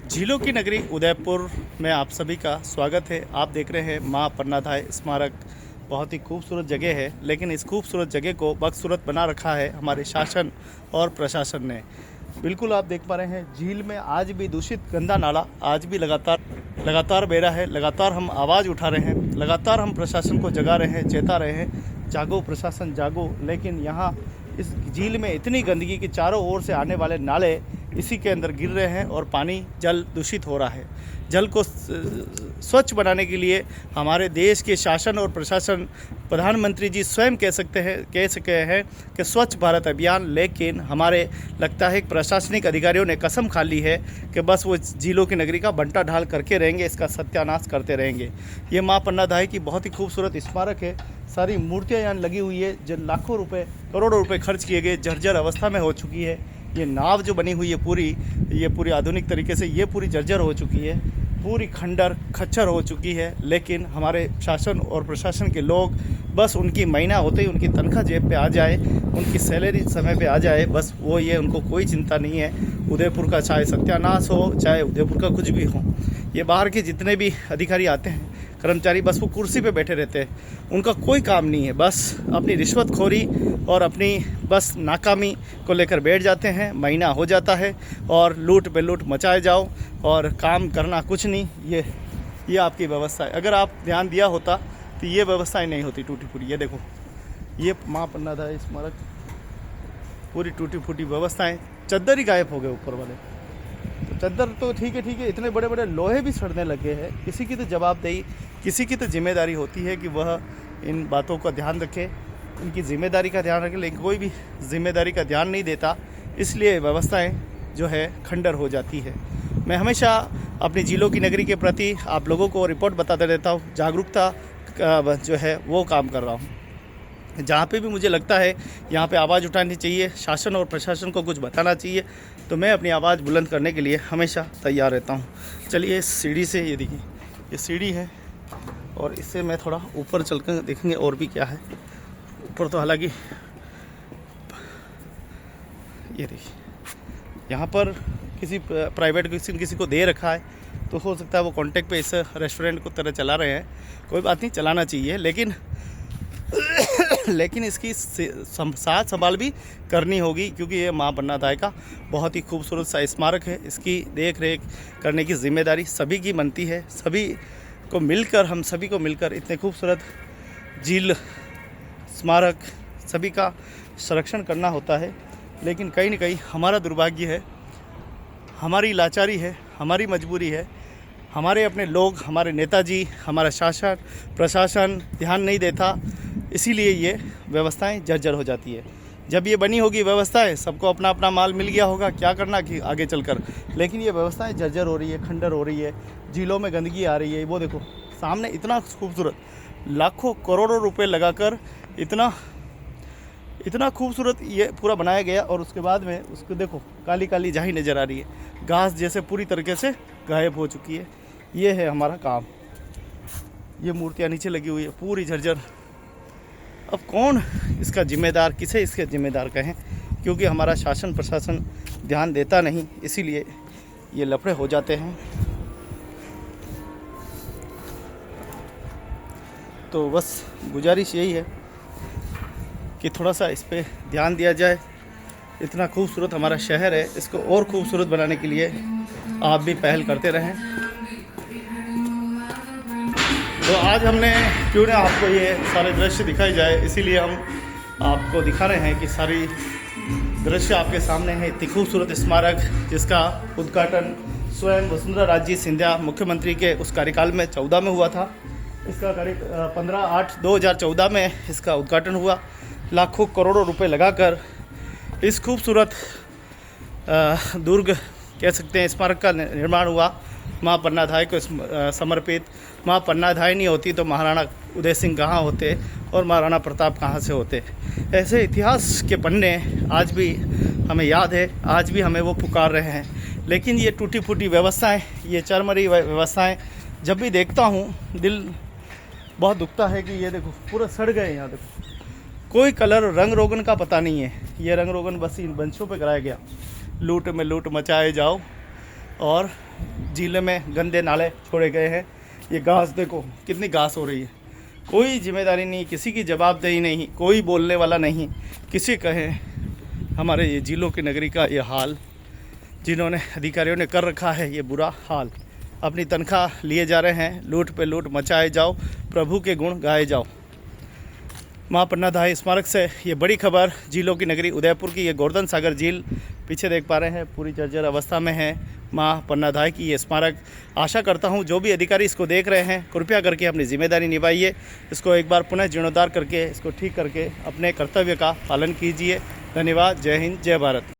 झीलों की नगरी उदयपुर में आप सभी का स्वागत है। आप देख रहे हैं मां पन्नाधाय स्मारक। बहुत ही खूबसूरत जगह है, लेकिन इस खूबसूरत जगह को बदसूरत बना रखा है हमारे शासन और प्रशासन ने। बिल्कुल आप देख पा रहे हैं, झील में आज भी दूषित गंदा नाला आज भी लगातार बह रहा है। लगातार हम आवाज़ उठा रहे हैं, लगातार हम प्रशासन को जगा रहे हैं, चेता रहे हैं, जागो प्रशासन जागो। लेकिन यहाँ इस झील में इतनी गंदगी कि चारों ओर से आने वाले नाले इसी के अंदर गिर रहे हैं और पानी जल दूषित हो रहा है। जल को स्वच्छ बनाने के लिए हमारे देश के शासन और प्रशासन, प्रधानमंत्री जी स्वयं कह सके हैं कि स्वच्छ भारत अभियान, लेकिन हमारे लगता है कि प्रशासनिक अधिकारियों ने कसम खा ली है कि बस वो झीलों की नगरी का बंटा ढाल करके रहेंगे, इसका सत्यानाश करते रहेंगे। ये मां पन्नाधाय की बहुत ही खूबसूरत स्मारक है। सारी मूर्तियाँ यहाँ लगी हुई है, जो लाखों रुपए करोड़ों रुपए खर्च किए गए, जर्जर अवस्था में हो चुकी है। ये नाव जो बनी हुई है ये पूरी आधुनिक तरीके से ये पूरी जर्जर हो चुकी है, पूरी खंडर खच्चर हो चुकी है। लेकिन हमारे शासन और प्रशासन के लोग बस उनकी महीना होते ही उनकी तनख्वाह जेब पे आ जाए, उनकी सैलरी समय पे आ जाए, बस वो ये उनको कोई चिंता नहीं है। उदयपुर का चाहे सत्यानाश हो, चाहे उदयपुर का कुछ भी हो, ये बाहर के जितने भी अधिकारी आते हैं, कर्मचारी, बस वो कुर्सी पे बैठे रहते हैं। उनका कोई काम नहीं है, बस अपनी रिश्वतखोरी और अपनी बस नाकामी को लेकर बैठ जाते हैं। महीना हो जाता है और लूट पे लूट मचाए जाओ और काम करना कुछ नहीं। ये आपकी व्यवस्था है। अगर आप ध्यान दिया होता तो ये व्यवस्थाएं नहीं होती टूटी फूटी। ये देखो, ये मां पन्नाधाय स्मारक पूरी टूटी फूटी व्यवस्थाएं, चद्दर ही गायब हो गए ऊपर वाले। तो चद्दर तो ठीक है, इतने बड़े बड़े लोहे भी सड़ने लगे हैं। किसी की तो जवाबदेही, किसी की तो जिम्मेदारी होती है कि वह इन बातों का ध्यान रखे, इनकी जिम्मेदारी का ध्यान रखे, लेकिन कोई भी जिम्मेदारी का ध्यान नहीं देता, इसलिए व्यवस्थाएं जो है खंडर हो जाती है। मैं हमेशा अपनी झीलों की नगरी के प्रति आप लोगों को रिपोर्ट बताते रहता हूँ, जागरूकता का जो है वो काम कर रहा हूँ। जहाँ पे भी मुझे लगता है यहाँ पे आवाज़ उठानी चाहिए, शासन और प्रशासन को कुछ बताना चाहिए, तो मैं अपनी आवाज़ बुलंद करने के लिए हमेशा तैयार रहता हूँ। चलिए, इस सीढ़ी से, ये देखिए ये सीढ़ी है और इससे मैं थोड़ा ऊपर चल कर देखेंगे और भी क्या है ऊपर। तो हालांकि ये देखिए, यहाँ पर किसी प्राइवेट किसी को दे रखा है, तो हो सकता है वो कॉन्टेक्ट पे इस रेस्टोरेंट को तरह चला रहे हैं। कोई बात नहीं, चलाना चाहिए, लेकिन इसकी साथ संभाल भी करनी होगी, क्योंकि ये मां पन्नाधाय का बहुत ही खूबसूरत सा स्मारक है। इसकी देख रेख करने की जिम्मेदारी सभी की बनती है। हम सभी को मिलकर इतने खूबसूरत झील स्मारक सभी का संरक्षण करना होता है। लेकिन कहीं न कहीं हमारा दुर्भाग्य है, हमारी लाचारी है, हमारी मजबूरी है, हमारे अपने लोग, हमारे नेताजी, हमारा शासन प्रशासन ध्यान नहीं देता, इसीलिए ये व्यवस्थाएं जर्जर हो जाती है। जब ये बनी होगी व्यवस्थाएं, सबको अपना अपना माल मिल गया होगा, क्या करना कि आगे चलकर, लेकिन ये व्यवस्थाएं जर्जर हो रही है, खंडर हो रही है, झीलों में गंदगी आ रही है। वो देखो सामने इतना खूबसूरत, लाखों करोड़ों रुपए लगाकर इतना खूबसूरत ये पूरा बनाया गया, और उसके बाद में उसको देखो काली काली जाही नज़र आ रही है, घास जैसे पूरी तरीके से गायब हो चुकी है। ये है हमारा काम। ये मूर्तियाँ नीचे लगी हुई है, पूरी जर्जर। अब कौन इसका जिम्मेदार, किसे इसके जिम्मेदार कहें, क्योंकि हमारा शासन प्रशासन ध्यान देता नहीं, इसीलिए ये लफड़े हो जाते हैं। तो बस गुजारिश यही है कि थोड़ा सा इस पे ध्यान दिया जाए। इतना खूबसूरत हमारा शहर है, इसको और खूबसूरत बनाने के लिए आप भी पहल करते रहें। तो आज हमने क्यों ना आपको ये सारे दृश्य दिखाई जाए, इसीलिए हम आपको दिखा रहे हैं कि सारी दृश्य आपके सामने है। इतनी खूबसूरत स्मारक जिसका उद्घाटन स्वयं वसुंधरा राजे सिंधिया मुख्यमंत्री के उस कार्यकाल में 14 में हुआ था। इसका 15/8/2014 में इसका उद्घाटन हुआ। लाखों करोड़ों रुपए लगाकर इस खूबसूरत दुर्ग कह सकते हैं स्मारक का निर्माण हुआ। मां पन्नाधाय को समर्पित। मां पन्नाधाय नहीं होती तो महाराणा उदय सिंह कहाँ होते और महाराणा प्रताप कहाँ से होते। ऐसे इतिहास के पन्ने आज भी हमें याद है, आज भी हमें वो पुकार रहे हैं। लेकिन ये टूटी फूटी व्यवस्थाएं, ये चरमरी व्यवस्थाएं जब भी देखता हूँ दिल बहुत दुखता है कि ये देखो पूरा सड़ गए। यहाँ देखो कोई कलर रंग रोगन का पता नहीं है। ये रंग रोगन बस इन बंशों पे कराया गया। लूट में लूट मचाए जाओ और झील में गंदे नाले छोड़े गए हैं। ये घास देखो कितनी घास हो रही है, कोई जिम्मेदारी नहीं, किसी की जवाबदेही नहीं, कोई बोलने वाला नहीं। किसी कहे हमारे ये झीलों की नगरी का ये हाल जिन्होंने अधिकारियों ने कर रखा है, ये बुरा हाल। अपनी तनख्वाह लिए जा रहे हैं, लूट पे लूट मचाए जाओ, प्रभु के गुण गाए जाओ। माँ पन्नाधाय स्मारक से ये बड़ी खबर, झीलों की नगरी उदयपुर की ये गोवर्धन सागर झील पीछे देख पा रहे हैं, पूरी जर्जर अवस्था में है माँ पन्नाधाय की ये स्मारक। आशा करता हूँ जो भी अधिकारी इसको देख रहे हैं, कृपया करके अपनी जिम्मेदारी निभाइए, इसको एक बार पुनः जीर्णोद्धार करके इसको ठीक करके अपने कर्तव्य का पालन कीजिए। धन्यवाद। जय हिंद, जय भारत।